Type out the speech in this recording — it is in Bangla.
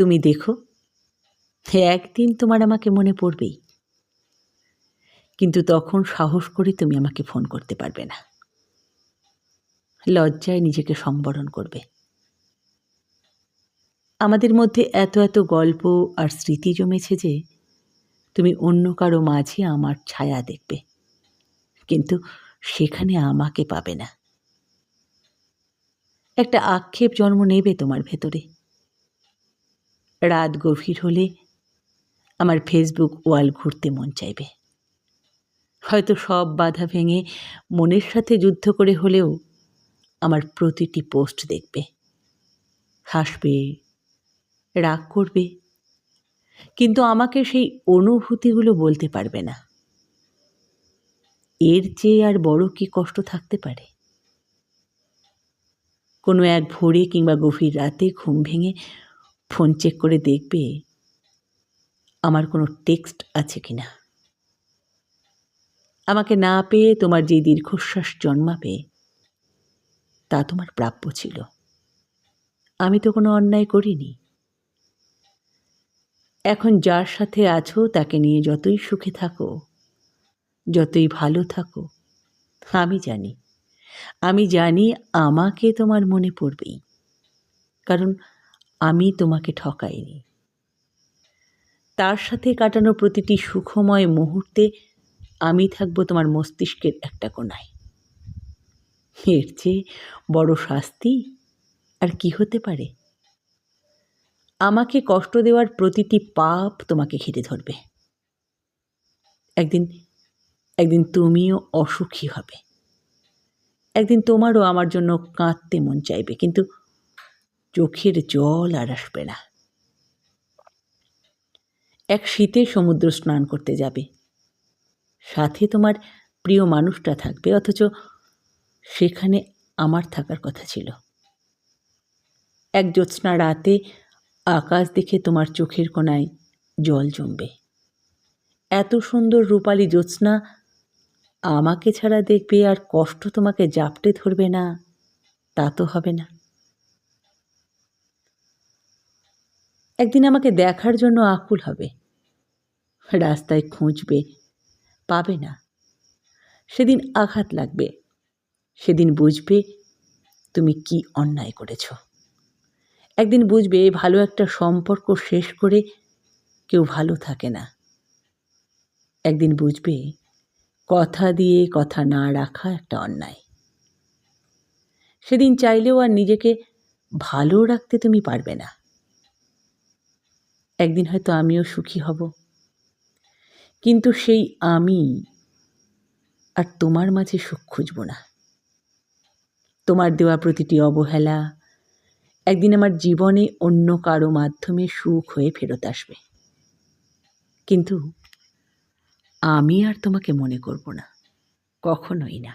তুমি দেখো, একদিন তোমার আমাকে মনে পড়বেই, কিন্তু তখন সাহস করে তুমি আমাকে ফোন করতে পারবে না। লজ্জায় নিজেকে সংবরণ করবে। আমাদের মধ্যে এত এত গল্প আর স্মৃতি জমেছে যে তুমি অন্য কারো মাঝে আমার ছায়া দেখবে, কিন্তু সেখানে আমাকে পাবে না। একটা আক্ষেপ জন্ম নেবে তোমার ভেতরে। রাত গভীর হলে আমার ফেসবুক ওয়াল ঘুরতে মন চাইবে। হয়তো সব বাধা ভেঙে মনের সাথে যুদ্ধ করে হলেও আমার প্রতিটি পোস্ট দেখবে, হাসবে, রাগ করবে, কিন্তু আমাকে সেই অনুভূতিগুলো বলতে পারবে না। এর চেয়ে আর বড় কি কষ্ট থাকতে পারে? কোনো এক ভোরে কিংবা গভীর রাতে ঘুম ভেঙে ফোন চেক করে দেখবে আমার কোনো টেক্সট আছে কিনা। আমাকে না পেয়ে তোমার যে দীর্ঘশ্বাস জন্মাবে তা তোমার প্রাপ্য ছিল। আমি তো কোনো অন্যায় করিনি। এখন যার সাথে আছো তাকে নিয়ে যতই সুখে থাকো, যতই ভালো থাকো, আমি জানি আমাকে তোমার মনে পড়বেই, কারণ আমি তোমাকে ঠকাইনি। তার সাথে কাটানো প্রতিটি সুখময় মুহূর্তে আমি থাকবো তোমার মস্তিষ্কের একটা কোণায়। এর চেয়ে বড় শাস্তি আর কি হতে পারে? আমাকে কষ্ট দেওয়ার প্রতিটি পাপ তোমাকে ঘিরে ধরবে। একদিন তুমিও অসুখী হবে। একদিন তোমারও আমার জন্য কাঁদতে মন চাইবে, কিন্তু চোখের জল আর আসবে না। এক শীতে সমুদ্র স্নান করতে যাবে, সাথে তোমার প্রিয় মানুষটা থাকবে, অথচ সেখানে আমার থাকার কথা ছিল। এক জ্যোৎস্না রাতে আকাশ দেখে তোমার চোখের কোণায় জল জমবে। এত সুন্দর রূপালী জ্যোৎস্না আমাকে ছাড়া দেখবে আর কষ্ট তোমাকে জাপটে ধরবে না, তা তো হবে না। একদিন আমাকে দেখার জন্য আকুল হবে, রাস্তায় খুঁজবে, পাবে না। সেদিন আঘাত লাগবে, সেদিন বুঝবে তুমি কি অন্যায় করেছ। একদিন বুঝবে ভালো একটা সম্পর্ক শেষ করে কেউ ভালো থাকে না। একদিন বুঝবে কথা দিয়ে কথা না রাখা একটা অন্যায়। সেদিন চাইলেও আর নিজেকে ভালো রাখতে তুমি পারবে না। একদিন হয়তো আমিও সুখী হব, কিন্তু সেই আমি আর তোমার মাঝে সুখ খুঁজব না। তোমার দেওয়া প্রতিটি অবহেলা একদিন আমার জীবনে অন্য কারো মাধ্যমে সুখ হয়ে ফেরত আসবে, কিন্তু আমি আর তোমাকে মনে করব না, কখনোই না।